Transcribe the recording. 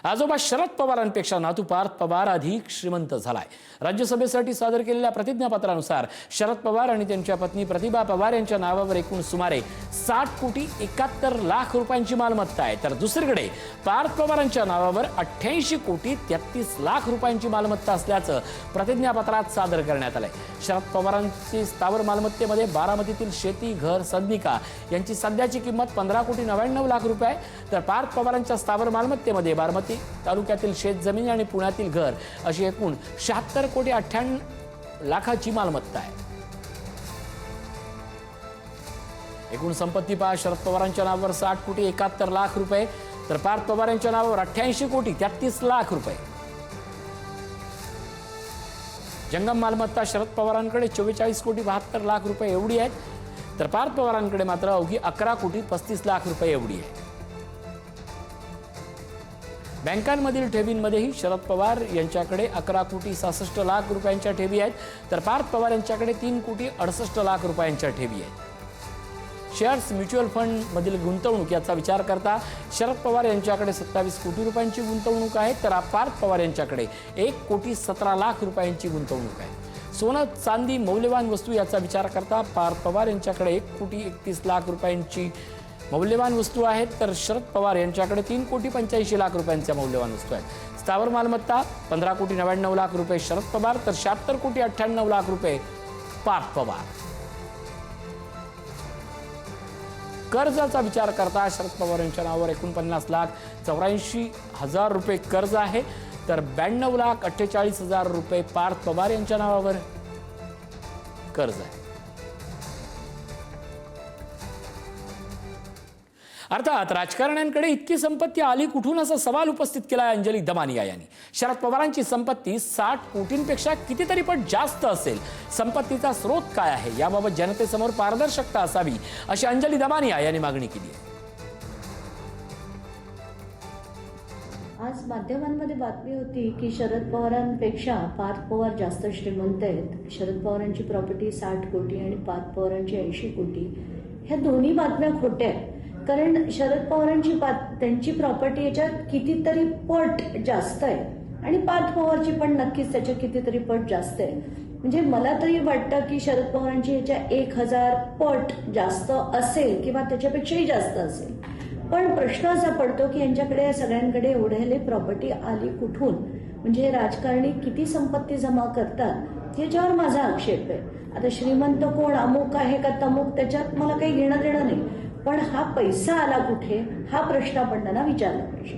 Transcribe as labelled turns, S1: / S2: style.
S1: आजोबा शरद पवारांपेक्षा नातू पार्थ पवार अधिक श्रीमंत झालाय। राज्यसभेसाठी सादर केलेल्या प्रतिज्ञापत्रानुसार शरद पवार आणि त्यांच्या पत्नी प्रतिभा पवार यांच्या नावावर एकूण सुमारे 60 कोटी 71 लाख रुपयांची मालमत्ता आहे, तर दुसरीकडे पार्थ पवारांच्या नावावर 88 कोटी 33 लाख रुपयांची मालमत्ता असल्याचं प्रतिज्ञापत्रात सादर करण्यात आलंय। शरद पवारांची स्थावर मालमत्तेमध्ये बारामतीतील शेती, घर, सदनिका यांची सध्याची किंमत 15 कोटी 99 लाख रुपये आहे, तर पार्थ पवारांच्या स्थावर मालमत्तेमध्ये बारामती तालुक्यातील शेतजमीन आणि पुण्यातील घर अशी एकूण 76 कोटी 98 लाखाची मालमत्ता आहे। एकूण संपत्ती पहा, शरद पवारांच्या नावावर 60 कोटी 71 लाख रुपये, तर पार्थ पवार यांच्या नावावर 88 कोटी 33 लाख रुपये। जंगम मालमत्ता शरद पवारांकडे 44 कोटी 72 लाख रुपये एवढी आहे, तर पार्थ पवारांकडे मात्र अवघी 11 कोटी 35 लाख रुपये एवढी आहे। बँकांमधील ठेवींमध्येही शरद पवार यांच्याकडे 11 कोटी 66 लाख रुपयांच्या ठेवी आहेत, तर पार्थ पवार यांच्याकडे 3 कोटी 68 लाख रुपयांच्या ठेवी आहेत। शेअर्स, म्युच्युअल फंड मधील गुंतवणूक याचा विचार करता शरद पवार यांच्याकडे 27 कोटी रुपयांची गुंतवणूक आहे, तर पार्थ पवार यांच्याकडे 1 कोटी 17 लाख रुपयांची गुंतवणूक आहे। सोनं, चांदी, मौल्यवान वस्तू याचा विचार करता पार्थ पवार यांच्याकडे 1 कोटी 31 लाख रुपयांची मौल्यवान वस्तू आहेत, तर शरद पवार यांच्याकडे 3 कोटी 85 लाख रुपयांच्या मौल्यवान वस्तू आहेत। स्थावर मालमत्ता 15 कोटी 99 लाख रुपये शरद पवार, तर 76 कोटी 98 लाख रुपये पार्थ पवार। कर्जाचा विचार करता शरद पवार यांच्या नावावर 49 लाख 84 हजार रुपये कर्ज आहे, तर 92 लाख 48 हजार रुपये पार्थ पवार यांच्या नावावर कर्ज आहे। अर्थात राजकारण्यांकडे इतकी संपत्ती आली कुठून असा सवाल उपस्थित केला अंजली दमानिया यांनी। शरद पवारांची संपत्ती 60 कोटींपेक्षा कितीतरी पट जास्त असेल। संपत्तीचा स्रोत काय आहे याबाबत जनतेसमोर पारदर्शकता असावी अशी अंजली दमानिया यांनी मागणी केली आहे।
S2: आज माध्यमांमध्ये बातमी होती की शरद पवारांपेक्षा पार्थ पवार जास्त श्रीमंत आहेत। शरद पवारांची प्रॉपर्टी 60 कोटी आणि पार्थ पवारांची 80 कोटी। ह्या दोन्ही बातम्या खोट्या आहेत, कारण शरद पवारांची त्यांची प्रॉपर्टी याच्यात कितीतरी पट जास्त आहे आणि पार्थ पवारची पण नक्कीच त्याच्या कितीतरी पट जास्त आहे। म्हणजे मला तरी वाटतं की शरद पवारांची याच्या 1000 पट जास्त असेल किंवा त्याच्यापेक्षाही जास्त असेल। पण प्रश्न असा पडतो की यांच्याकडे सगळ्यांकडे एवढ्याले प्रॉपर्टी आली कुठून, म्हणजे राजकारणी किती संपत्ती जमा करतात याच्यावर माझा आक्षेप आहे। आता श्रीमंत कोण, अमुक आहे का तमुक, त्याच्यात मला काही घेणं देणं नाही, पण हा पैसा आला कुठे हा प्रश्न आपण त्यांना विचारला पाहिजे।